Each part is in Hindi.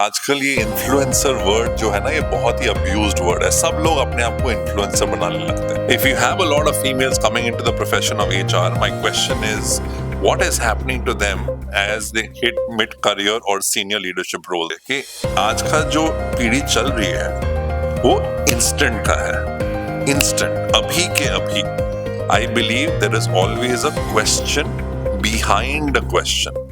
आजकल ये इन्फ्लुएंसर वर्ड जो है ना, ये बहुत ही अब्यूज्ड वर्ड है। सब लोग अपने आप को इन्फ्लुएंसर बनाने लगते हैं। If you have a lot of females coming into the profession of HR, my question is what is happening to them as they hit mid career और सीनियर लीडरशिप रोल। कि आज का जो पीढ़ी चल रही है वो इंस्टेंट का है, इंस्टेंट, अभी के अभी। I believe there is always a question behind a question.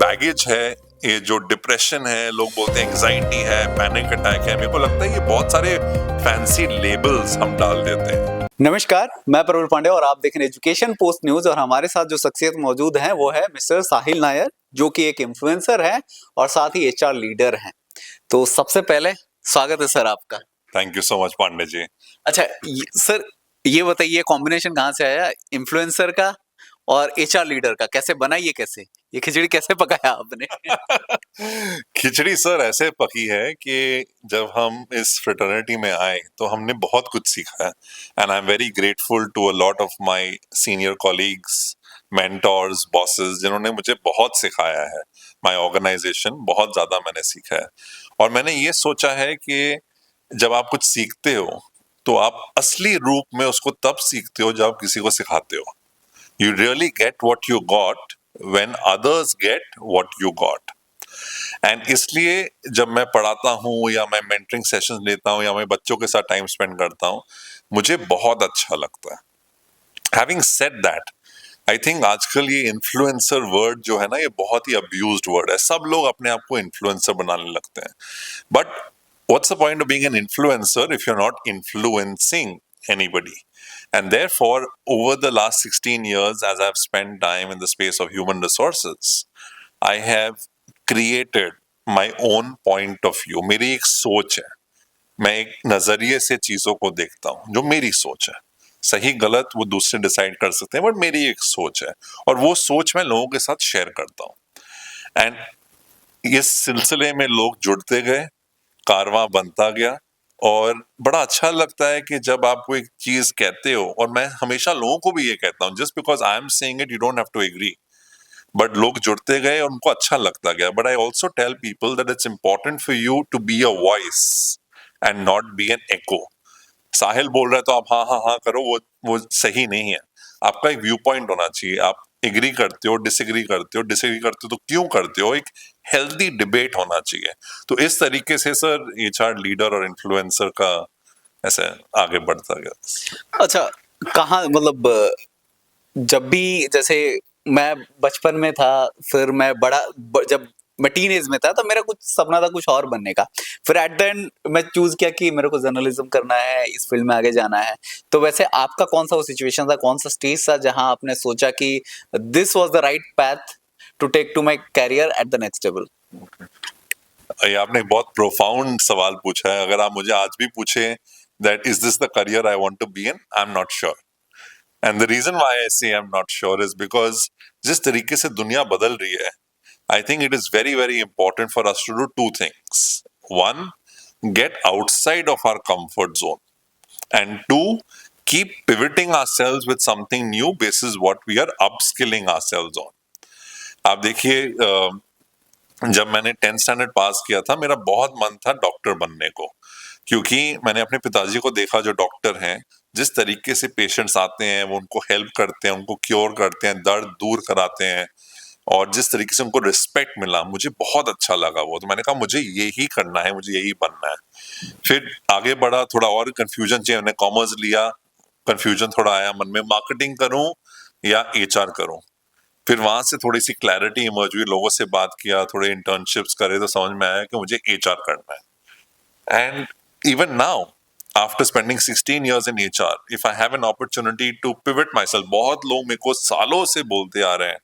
Baggage है, ये जो डिप्रेशन है, लोग बोलते हैं एंजाइटी है, पैनिक अटैक है। मेरे को लगता है ये बहुत सारे फैंसी लेबल्स हम डाल देते हैं। नमस्कार, मैं प्रवीण पांडे और आप देख रहे हैं एजुकेशन पोस्ट न्यूज। और हमारे साथ जो शख्सियत मौजूद हैं वो है मिस्टर साहिल नायर, जो कि एक इन्फ्लुएंसर है और साथ ही एचआर लीडर हैं। तो सबसे पहले स्वागत है सर आपका। Thank you so much Pandey ji. अच्छा सर, ये बताइए कॉम्बिनेशन कहाँ से आया इन्फ्लुएंसर का और एचआर लीडर का? कैसे बना ये खिचड़ी कैसे पकाया आपने? खिचड़ी सर ऐसे पकी है कि जब हम इस फ्रेटर्निटी में आए तो हमने बहुत कुछ सीखा है। And I am very grateful to a lot of my senior colleagues, mentors, bosses, जिन्होंने मुझे बहुत सिखाया है। माय ऑर्गेनाइजेशन, बहुत ज्यादा मैंने सीखा है। और मैंने ये सोचा है कि जब आप कुछ सीखते हो तो आप असली रूप में उसको तब सीखते हो जब आप किसी को सिखाते हो। You really get what you got when others get what you got. And इसलिए जब मैं पढ़ाता हूँ या मैं मेंटरिंग सेशंस लेता हूँ या मैं बच्चों के साथ टाइम स्पेंड करता हूँ, मुझे बहुत अच्छा लगता है। Having said that, I think आजकल ये इन्फ्लुएंसर वर्ड जो है ना, ये बहुत ही अब्यूज्ड वर्ड है। सब लोग अपने आप को इन्फ्लुएंसर बनाने लगते हैं। But what's the point of being an influencer if you're not influencing anybody? And therefore, over the last 16 years, as I've spent time in the space of human resources, I have created my own point of view. मेरी एक सोच है, मैं एक नजरिए से चीजों को देखता हूँ, जो मेरी सोच है। सही गलत वो दूसरे डिसाइड कर सकते हैं, बट मेरी एक सोच है और वो सोच मैं लोगों के साथ शेयर करता हूँ। एंड इस सिलसिले में लोग जुड़ते गए, कारवां बनता गया। और बड़ा अच्छा लगता है कि जब आप कोई चीज कहते हो, और मैं हमेशा लोगों को भी ये कहता हूँ, just because I am saying it you don't have to agree, but लोग जुड़ते गए और उनको अच्छा लगता गया। But I also tell people that it's important for you to be a voice and not be an echo. Sahil बोल रहा है तो आप हाँ हाँ हाँ करो, वो सही नहीं है। आपका एक व्यू पॉइंट होना चाहिए। आप एग्री करते हो, डिसएग्री करते हो, डिसएग्री करते हो तो क्यों करते हो, एक हेल्दी डिबेट होना चाहिए। तो इस तरीके से सर एचआर लीडर और इन्फ्लुएंसर का ऐसे आगे बढ़ता गया। अच्छा, कहाँ मतलब जब भी जैसे मैं बचपन में था, फिर मैं जब मैं टीन एज में था तो मेरा कुछ सपना था कुछ और बनने का। फिर एट द एंड मैं चूज किया कि मेरे को जर्नलिज्म करना है, इस फील्ड में आगे जाना है। तो वैसे आपका कौन सा वो सिचुएशन था, कौन सा स्टेज था जहां आपने सोचा कि this was the right path to take to my career at the next level? ये आपने एक बहुत प्रोफाउंड सवाल पूछा है। अगर आप मुझे आज भी पूछे that is this the career I want to be in, I am not sure. And the reason why I say I am not sure is because जिस तरीके से दुनिया बदल रही है, I think it is very, very important for us to do two things. One, get outside of our comfort zone. And two, keep pivoting ourselves with something new basis what we are upskilling ourselves on. आप देखिए, जब मैंने 10th स्टैंडर्ड पास किया था, मेरा बहुत मन था डॉक्टर बनने को, क्योंकि मैंने अपने पिताजी को देखा जो डॉक्टर हैं, जिस तरीके से पेशेंट्स आते हैं, वो उनको हेल्प करते हैं, उनको क्योर करते हैं, दर्द दूर कराते हैं, और जिस तरीके से उनको रिस्पेक्ट मिला, मुझे बहुत अच्छा लगा वो। तो मैंने कहा मुझे यही करना है, मुझे यही बनना है। फिर आगे बढ़ा, थोड़ा और कंफ्यूजन चाहिए, मैंने कॉमर्स लिया, कंफ्यूजन थोड़ा आया मन में, मार्केटिंग करूं या एचआर करूं। फिर वहां से थोड़ी सी क्लैरिटी इमर्ज हुई, लोगों से बात किया, थोड़े इंटर्नशिप्स करे, तो समझ में आया कि मुझे एचआर करना है। And even now, after spending 16 years in HR, if I have an opportunity to pivot myself, बहुत लोग मेरे को सालों से बोलते आ रहे हैं,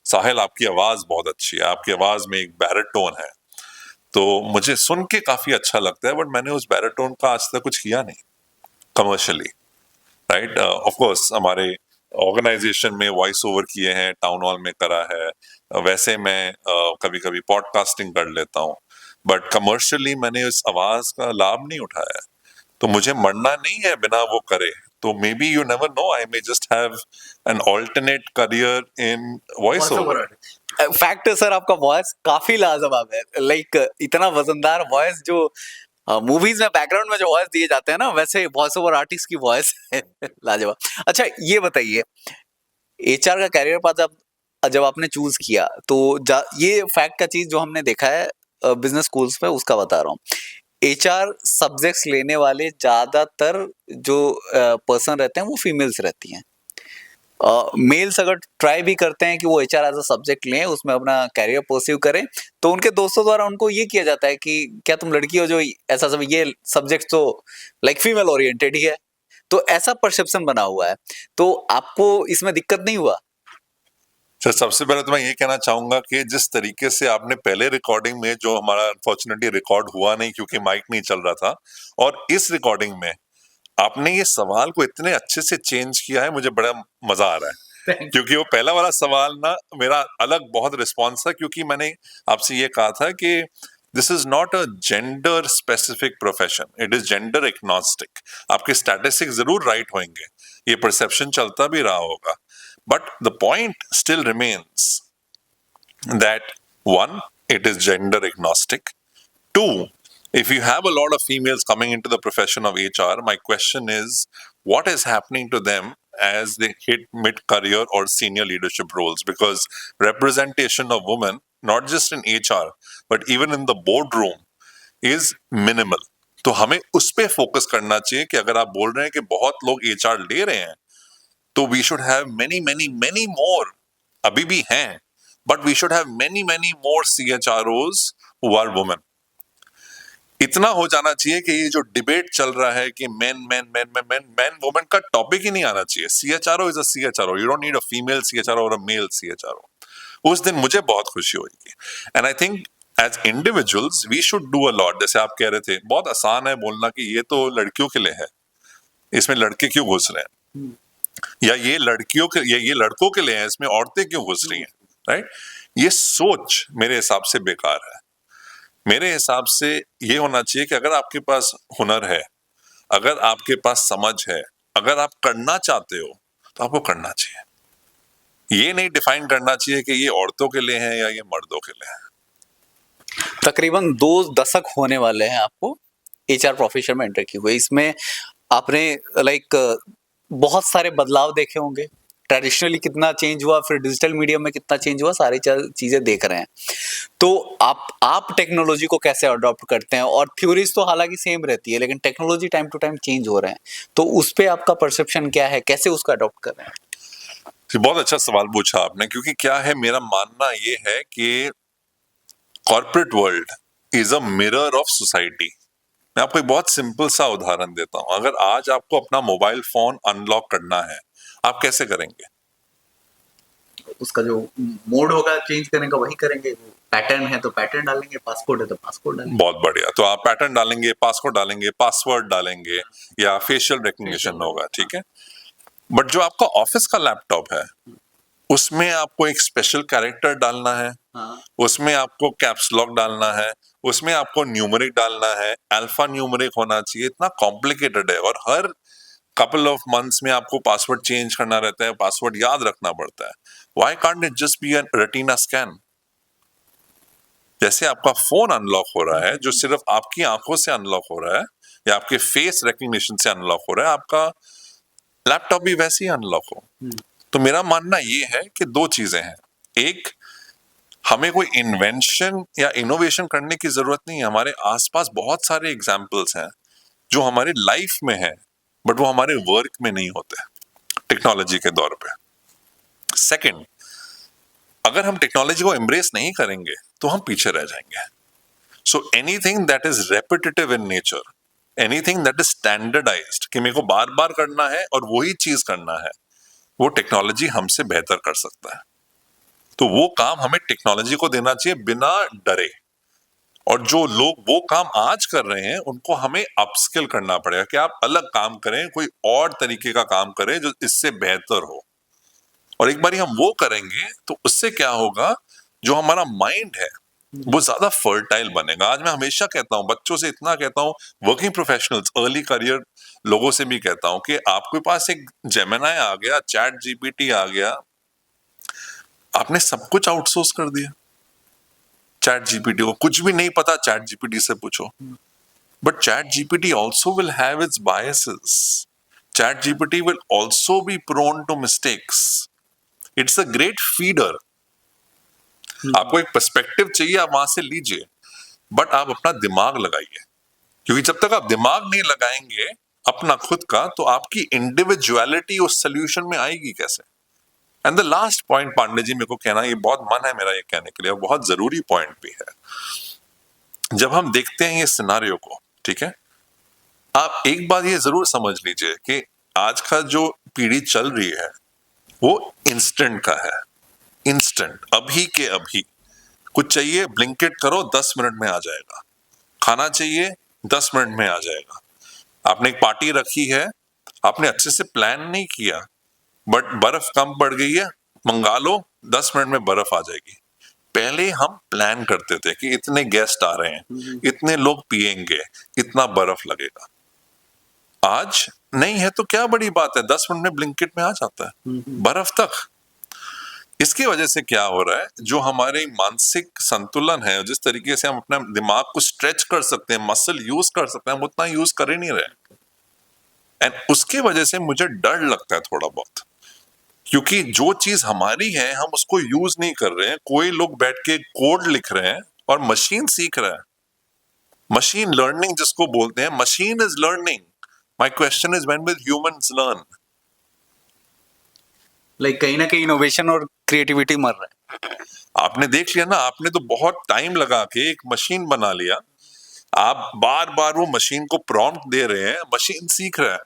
साहिल आपकी आवाज बहुत अच्छी है, आपकी आवाज में एक बैरिटोन है। तो मुझे सुन के काफी अच्छा लगता है, बट मैंने उस बैरिटोन का आज तक कुछ किया नहीं कमर्शियली, राइट। ऑफ कोर्स हमारे ऑर्गेनाइजेशन में वॉइस ओवर किए हैं, टाउन हॉल में करा है, वैसे मैं कभी कभी पॉडकास्टिंग कर लेता हूँ, बट कमर्शियली मैंने उस आवाज का लाभ नहीं उठाया है। तो मुझे मरना नहीं है बिना वो करे, तो may be you never know, I may just have an alternate career in voice over. Fact है सर, आपका वॉइस काफी लाजवाब है। लाइक इतना वजनदार वॉइस जो मूवीज में बैकग्राउंड में जो वॉइस दिए जाते हैं ना, वैसे वॉइस ओवर आर्टिस्ट की वॉइस है लाजवाब। अच्छा ये बताइए, एचआर का कैरियर पाथ जब आपने चूज किया तो ये फैक्ट का चीज जो हमने देखा है बिजनेस स्कूल्स में, उसका बता रहा हूँ। एचआर सब्जेक्ट्स लेने वाले ज्यादातर जो पर्सन रहते हैं वो फीमेल्स रहती हैं। मेल्स अगर ट्राई भी करते हैं कि वो एचआर एज अ सब्जेक्ट लें, उसमें अपना कैरियर परस्यू करें, तो उनके दोस्तों द्वारा उनको ये किया जाता है कि क्या तुम लड़की हो जो ऐसा सब, ये सब्जेक्ट तो लाइक फीमेल ओरिएंटेड ही है। तो ऐसा परसेप्शन बना हुआ है। तो आपको इसमें दिक्कत नहीं हुआ? सर सबसे पहले तो मैं ये कहना चाहूंगा कि जिस तरीके से आपने पहले रिकॉर्डिंग में, जो हमारा अनफॉर्चुनेटली रिकॉर्ड हुआ नहीं क्योंकि माइक नहीं चल रहा था, और इस रिकॉर्डिंग में आपने ये सवाल को इतने अच्छे से चेंज किया है, मुझे बड़ा मजा आ रहा है। क्योंकि वो पहला वाला सवाल ना मेरा अलग बहुत रिस्पॉन्स था, क्योंकि मैंने आपसे ये कहा था कि this is not a gender specific profession, it is gender agnostic. आपके स्टैटिस्टिक्स जरूर राइट होंगे, ये परसेप्शन चलता भी रहा होगा, but the point still remains that one, it is gender agnostic. Two, if you have a lot of females coming into the profession of HR, my question is what is happening to them as they hit mid-career or senior leadership roles? Because representation of women, not just in HR, but even in the boardroom, is minimal. तो हमें उस पे फोकस करना चाहिए कि अगर आप बोल रहे हैं कि बहुत लोग HR ले रहे हैं, तो we should have many more, अभी भी हैं, but we should have many more CHROs who are women. इतना हो जाना चाहिए कि ये जो डिबेट चल रहा है कि मैन वुमेन का टॉपिक ही नहीं आना चाहिए। CHRO is a CHRO, you don't need a female CHRO और अ मेल CHRO। उस दिन मुझे बहुत खुशी होगी। And I think as individuals we should do a lot. जैसे आप कह रहे थे, बहुत आसान है बोलना कि ये तो लड़कियों के लिए है, इसमें लड़के क्यों घुस रहे हैं, या ये लड़कियों के, ये लड़कों के लिए है, इसमें औरतें क्यों घुस रही हैं, राइट? ये सोच मेरे हिसाब से बेकार है। मेरे हिसाब से ये होना चाहिए कि अगर आपके पास हुनर है, अगर आपके पास समझ है, अगर आप करना चाहते हो, तो आपको करना चाहिए। ये नहीं डिफाइन करना चाहिए कि ये औरतों के लिए है या ये मर्दों के लिए है। तकरीबन 2 दशक होने वाले हैं आपको एचआर प्रोफेशन में एंटर किए हुए। इसमें आपने लाइक बहुत सारे बदलाव देखे होंगे। ट्रेडिशनली कितना चेंज हुआ, फिर डिजिटल मीडिया में कितना चेंज हुआ, सारी चीजें देख रहे हैं। तो आप टेक्नोलॉजी को कैसे अडॉप्ट करते हैं? और थ्योरीज तो हालांकि सेम रहती है, लेकिन technology time to time change हो रहे हैं, तो उस पे आपका परसेप्शन क्या है, कैसे उसको अडॉप्ट कर रहे हैं? बहुत अच्छा सवाल पूछा आपने, क्योंकि क्या है, मेरा मानना ये है कि corporate world is a mirror of society. मैं आपको एक बहुत सिंपल सा उदाहरण देता हूं। अगर आज आपको अपना मोबाइल फोन अनलॉक करना है, आप कैसे करेंगे? उसका जो मोड होगा चेंज करने का, वही करेंगे। पैटर्न है तो पैटर्न डालेंगे, पासकोड है तो पासकोड डालेंगे। बहुत बढ़िया। तो आप पैटर्न डालेंगे, पासकोड डालेंगे, पासवर्ड डालेंगे, या फेशियल रिकग्निशन होगा, ठीक है। बट जो आपका ऑफिस का लैपटॉप है, उसमें आपको एक स्पेशल कैरेक्टर डालना है, उसमें आपको कैप्स लॉक डालना है, उसमें आपको न्यूमरिक डालना है, अल्फा न्यूमरिक होना चाहिए। इतना कॉम्प्लिकेटेड है, और हर कपल ऑफ मंथ्स में आपको पासवर्ड चेंज करना रहता है, पासवर्ड याद रखना पड़ता है। Why can't it just be a retina scan? जैसे आपका फोन अनलॉक हो रहा है, जो सिर्फ आपकी आंखों से अनलॉक हो रहा है या आपके फेस रिकग्निशन से अनलॉक हो रहा है, आपका लैपटॉप भी वैसे ही अनलॉक हो। तो मेरा मानना ये है कि दो चीजें हैं। एक, हमें कोई इन्वेंशन या इनोवेशन करने की जरूरत नहीं है। हमारे आसपास बहुत सारे एग्जाम्पल्स हैं जो हमारी लाइफ में है, बट वो हमारे वर्क में नहीं होते टेक्नोलॉजी के दौर पे। सेकंड, अगर हम टेक्नोलॉजी को एम्ब्रेस नहीं करेंगे तो हम पीछे रह जाएंगे। So anything that is repetitive in nature, anything that is standardized, कि मेरे को बार बार करना है और वही चीज करना है, वो टेक्नोलॉजी हमसे बेहतर कर सकता है। तो वो काम हमें टेक्नोलॉजी को देना चाहिए बिना डरे। और जो लोग वो काम आज कर रहे हैं, उनको हमें अपस्किल करना पड़ेगा कि आप अलग काम करें, कोई और तरीके का काम करें जो इससे बेहतर हो। और एक बार हम वो करेंगे तो उससे क्या होगा, जो हमारा माइंड है वो ज्यादा फर्टाइल बनेगा। आज मैं हमेशा कहता हूं, बच्चों से इतना कहता हूं, वर्किंग प्रोफेशनल्स, अर्ली करियर लोगों से भी कहता हूं कि आपके पास एक जेमिनी आ गया, चैट जीपीटी आ गया, आपने सब कुछ आउटसोर्स कर दिया। चैट जीपीटी को कुछ भी नहीं पता, चैट जीपीटी से पूछो। But ChatGPT also will have its biases. ChatGPT will also be prone to mistakes. It's a great feeder. आपको एक पर्सपेक्टिव चाहिए, आप वहां से लीजिए, बट आप अपना दिमाग लगाइए, क्योंकि जब तक आप दिमाग नहीं लगाएंगे अपना खुद का, तो आपकी इंडिविजुअलिटी उस सोल्यूशन में आएगी कैसे। And the last point Pandey ji, मेरे को कहना, ये बहुत मन है मेरा ये कहने के लिए, और बहुत जरूरी पॉइंट भी है। जब हम देखते हैं ये सिनारियो को, ठीक है, आप एक बात ये जरूर समझ लीजिए कि आज का जो पीढ़ी चल रही है वो इंस्टेंट का है। इंस्टेंट, अभी के अभी। कुछ चाहिए, ब्लिंकिट करो, 10 मिनट में आ जाएगा। खाना चाहिए, 10 मिनट में आ जाएगा। आपने एक पार्टी रखी है, आपने अच्छे से प्लान नहीं किया, बट बर्फ कम पड़ गई है, मंगा लो, 10 मिनट में बर्फ आ जाएगी। पहले हम प्लान करते थे कि इतने गेस्ट आ रहे हैं, इतने लोग पिएंगे, इतना बर्फ लगेगा। आज नहीं है तो क्या बड़ी बात है, 10 मिनट में ब्लिंकिट में आ जाता है, बर्फ तक। इसकी वजह से क्या हो रहा है, जो हमारे मानसिक संतुलन है, जिस तरीके से हम अपना दिमाग को स्ट्रेच कर सकते हैं, मसल यूज कर सकते हैं, हम उतना यूज कर ही नहीं रहे। एंड उसकी वजह से मुझे डर लगता है थोड़ा बहुत, क्योंकि जो चीज हमारी है हम उसको यूज नहीं कर रहे हैं। कोई लोग बैठ के कोड लिख रहे हैं और मशीन सीख रहा है। मशीन लर्निंग जिसको बोलते हैं, machine is learning. My question is, when will humans learn? Like कहीं ना कहीं इनोवेशन और क्रिएटिविटी मर रहा है। आपने देख लिया ना, आपने तो बहुत टाइम लगा के एक मशीन बना लिया, आप बार बार वो मशीन को प्रॉम्प्ट दे रहे हैं, मशीन सीख रहा है,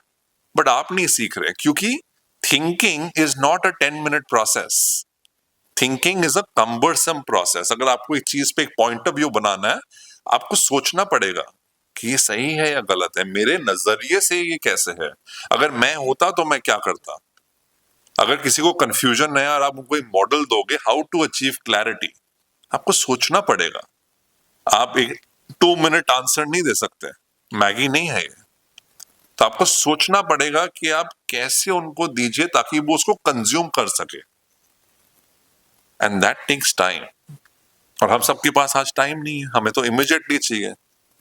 बट आप नहीं सीख रहे, क्योंकि thinking is not a 10 minute process. Thinking is a cumbersome process. अगर आपको एक चीज पे एक पॉइंट ऑफ व्यू बनाना है, आपको सोचना पड़ेगा कि ये सही है या गलत है, मेरे नजरिए से ये कैसे है। अगर मैं होता तो मैं क्या करता। अगर किसी को कंफ्यूजन है और आप उनको एक मॉडल दोगे, हाउ टू अचीव क्लैरिटी, आपको सोचना पड़ेगा। आप एक 2 मिनट आंसर नहीं दे सकते, मैगी नहीं है ये। तो आपको सोचना पड़ेगा कि आप कैसे उनको दीजिए ताकि वो उसको कंज्यूम कर सके, एंड दैट टेक्स टाइम। और हम सबके पास आज टाइम नहीं है, हमें तो इमीडिएटली चाहिए,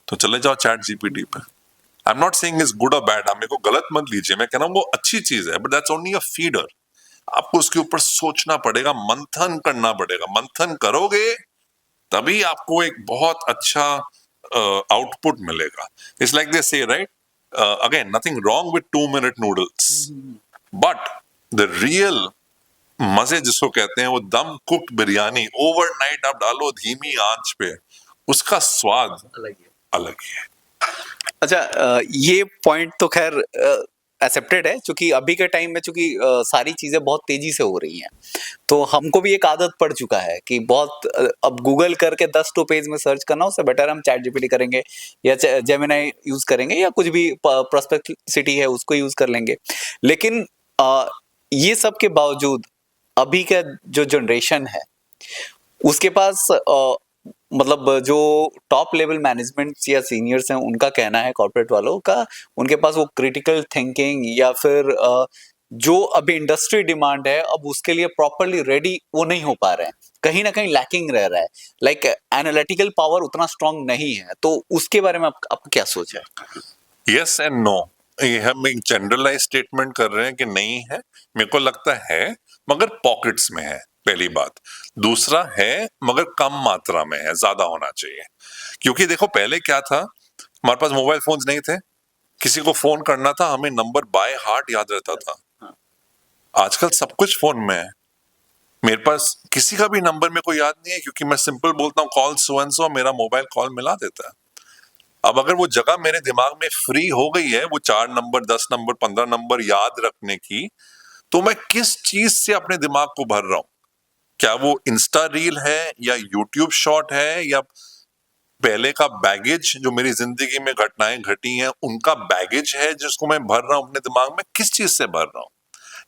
तो चले जाओ चैट जीपीटी पे। आई am not saying is good और बैड, आप मेरे को गलत मत लीजिए, मैं कह रहा हूं वो अच्छी चीज है, but that's only a feeder. आपको उसके ऊपर सोचना पड़ेगा, मंथन करना पड़ेगा। मंथन करोगे तभी आपको एक बहुत अच्छा आउटपुट मिलेगा। इट्स लाइक दे से, right, again, nothing wrong with 2 minute noodles, but the real मजे जिसको कहते हैं, वो दम कुक्ड बिरयानी, ओवरनाइट आप डालो धीमी आंच पे, उसका स्वाद अलग ही है। अच्छा, ये पॉइंट तो खैर एक्सेप्टेड है, क्योंकि अभी के टाइम में चूंकि सारी चीजें बहुत तेजी से हो रही हैं, तो हमको भी एक आदत पड़ चुका है कि बहुत अब गूगल करके 10 टू पेज में सर्च करना, उससे बेटर हम चैट जीपीटी करेंगे या जेमिनी यूज करेंगे या कुछ भी परप्लेक्सिटी है उसको यूज कर लेंगे। लेकिन ये सब के बावजूद अभी का जो जनरेशन है उसके पास मतलब जो टॉप लेवल मैनेजमेंट या सीनियर्स हैं उनका कहना है, कॉर्पोरेट वालों का, उनके पास वो क्रिटिकल थिंकिंग या फिर जो अभी इंडस्ट्री डिमांड है अब उसके लिए प्रॉपरली रेडी वो नहीं हो पा रहे हैं, कहीं ना कहीं लैकिंग रह रहा है। लाइक एनालिटिकल पावर उतना स्ट्रांग नहीं है, तो उसके बारे में आपको क्या सोच है? Yes and no. ये हम एक जनरलाइज स्टेटमेंट कर रहे हैं कि नहीं है, मेरे को लगता है, मगर पॉकेट्स में है, पहली बात। दूसरा है, मगर कम मात्रा में है, ज्यादा होना चाहिए। क्योंकि देखो पहले क्या था, हमारे पास मोबाइल फोन्स नहीं थे, किसी को फोन करना था, हमें नंबर बाय हार्ट याद रहता था। आजकल सब कुछ फोन में है, मेरे पास किसी का भी नंबर मेरे को याद नहीं है, क्योंकि मैं सिंपल बोलता हूँ कॉल सो एंड सो, मेरा मोबाइल कॉल मिला देता है। अब अगर वो जगह मेरे दिमाग में फ्री हो गई है, वो 4 नंबर, 10 नंबर, 15 नंबर याद रखने की, तो मैं किस चीज से अपने दिमाग को भर रहा हूं? क्या वो इंस्टा रील है या यूट्यूब शॉर्ट है, या पहले का बैगेज जो मेरी जिंदगी में घटनाएं घटी हैं उनका बैगेज है जिसको मैं भर रहा हूं अपने दिमाग में? किस चीज से भर रहा हूं?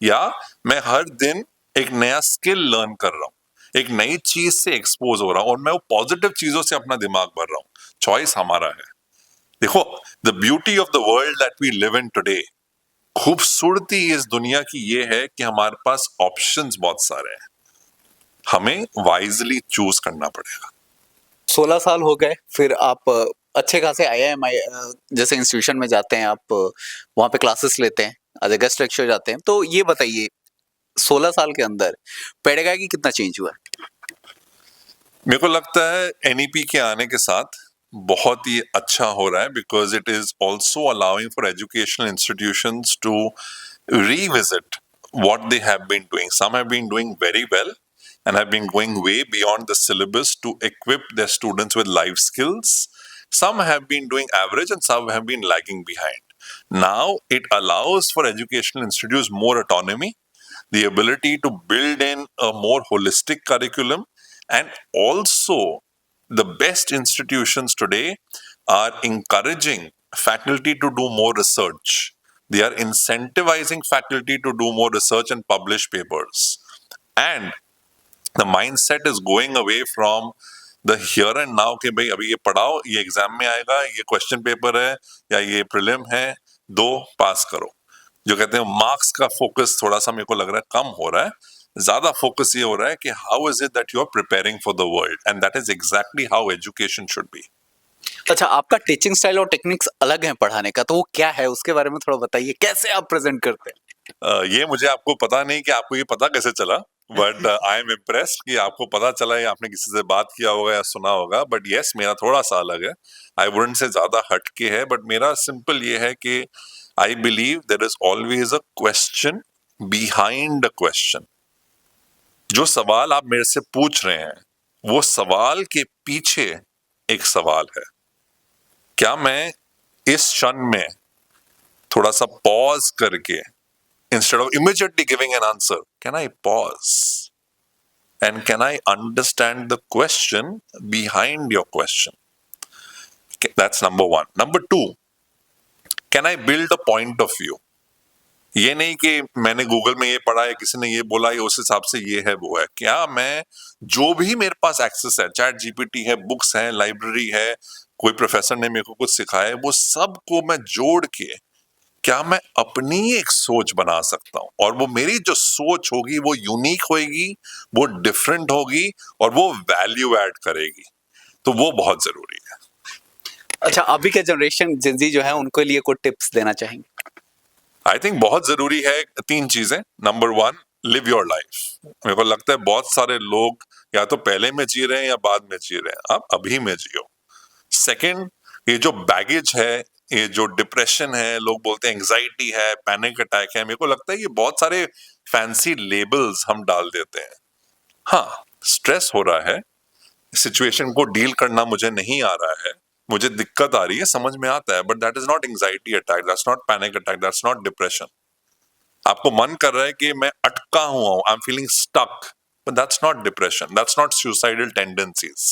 या मैं हर दिन एक नया स्किल लर्न कर रहा हूं, एक नई चीज से एक्सपोज हो रहा हूं और मैं वो पॉजिटिव चीजों से अपना दिमाग भर रहा हूं। चॉइस हमारा है। देखो, the beauty of the world that we live in today, खूबसूरती इस दुनिया की ये है कि हमारे पास ऑप्शंस बहुत सारे हैं, हमें वाइजली चूज करना पड़ेगा। 16 साल हो गए, फिर आप अच्छे खासे IIM जैसे इंस्टीट्यूशन में जाते हैं, आप वहाँ पे क्लासेस लेते हैं, एज ए गेस्ट लेक्चर जाते हैं। तो ये बताइए 16 साल के अंदर पेडागॉजी कितना चेंज हुआ है? मेरे को लगता है NEP के आने के साथ बहुत ही अच्छा हो रहा है, because it is also allowing for educational institutions to revisit what they have been doing. Some have been doing very well and have been going way beyond the syllabus to equip their students with life skills. Some have been doing average and some have been lagging behind. Now it allows for educational institutes more autonomy, the ability to build in a more holistic curriculum, and also the best institutions today are encouraging faculty to do more research. They are incentivizing faculty to do more research and publish papers. And the mindset is going away from the here and now कि भाई अभी ये पढ़ाओ, ये एग्जाम में आएगा, ये क्वेश्चन पेपर है या ये प्रीलिम है, दो पास करो। जो कहते हैं मार्क्स का फोकस थोड़ा सा मेरे को लग रहा है कम हो रहा है। ज्यादा फोकस ये हो रहा है कि how is it that you are preparing for the world, and that is exactly how education should be. अच्छा, आपका टीचिंग स्टाइल और टेक्निक्स अलग हैं पढ़ाने का, तो वो क्या है? उसके बारे में थोड़ा बताइए, कैसे आप प्रेजेंट करते हैं? ये मुझे आपको पता नहीं कि आपको ये पता कैसे चला, बट आई एम इम्प्रेस्ड कि आपको पता चला या आपने किसी से बात किया होगा या सुना होगा। बट यस, मेरा थोड़ा सा अलग है। आई वुडंट से ज्यादा हटके है, बट मेरा सिंपल ये है कि I believe there is always a question behind a question. जो सवाल आप मेरे से पूछ रहे हैं, वो सवाल के पीछे एक सवाल है। क्या मैं इस क्षण में थोड़ा सा पॉज करके, instead of immediately giving an answer, can I pause? And can I understand the question behind your question? Okay, that's number one. Number two, can I build a point of view? ये नहीं कि मैंने गूगल में ये पढ़ा है, किसी ने ये बोला है, उस हिसाब से ये है वो है। क्या मैं जो भी मेरे पास एक्सेस है, चैट GPT है, बुक्स है, लाइब्रेरी है, कोई प्रोफेसर ने मेरे को कुछ सिखाया है, वो सब को मैं जोड़ के क्या मैं अपनी एक सोच बना सकता हूं? और वो मेरी जो सोच होगी वो यूनिक होगी, वो डिफरेंट होगी और वो वैल्यू ऐड करेगी। तो वो बहुत जरूरी है। अच्छा, अभी के जनरेशन जेनजी जो है उनके लिए कोई टिप्स देना चाहेंगे? आई थिंक बहुत जरूरी है 3 चीजें। Number 1, live your life. मेरे को लगता है बहुत सारे लोग या तो पहले में जी रहे हैं या बाद में जी रहे हैं। आप अभी में जियो। सेकंड, ये जो बैगेज है, ये जो डिप्रेशन है, लोग बोलते हैं एंजाइटी है, पैनिक अटैक है, मेरे को लगता है ये बहुत सारे फैंसी लेबल्स हम डाल देते हैं। हाँ, स्ट्रेस हो रहा है, सिचुएशन को डील करना मुझे नहीं आ रहा है, मुझे दिक्कत आ रही है, समझ में आता है, but that is not anxiety attack, that's not panic attack, that's not depression. आपको मन कर रहा है कि मैं अटका हुआ हूं, I am feeling stuck, but that's not depression, that's not suicidal tendencies।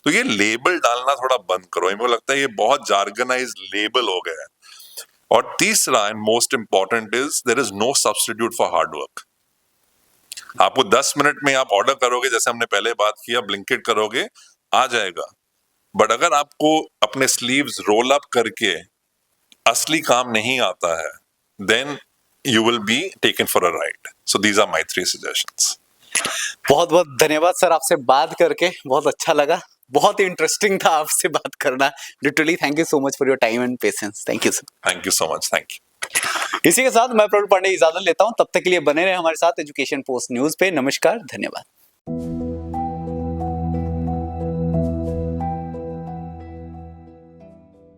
तो ये लेबल डालना थोड़ा बंद करो। मुझे लगता है ये बहुत जार्गनाइज्ड लेबल हो गया है। और तीसरा and most important is there is no substitute for hard work. आपको 10 मिनट में आप ऑर्डर करोगे, जैसे हमने पहले बात किया, ब्लिंकिट करोगे, आ जाएगा। बट अगर आपको अपने स्लीव्स रोल अप करके असली काम नहीं आता है, then you will be taken for a ride. So these are my 3 suggestions. बहुत बहुत धन्यवाद सर, आपसे बात करके बहुत अच्छा लगा। बहुत ही इंटरेस्टिंग था आपसे बात करना। Literally thank you so much for your time and patience. Thank you sir. Thank you so much. Thank you. इसी के साथ मैं प्रवीण पांडे इजाजत लेता हूं। तब तक के लिए बने रहे हमारे साथ एजुकेशन पोस्ट न्यूज पे। नमस्कार, धन्यवाद।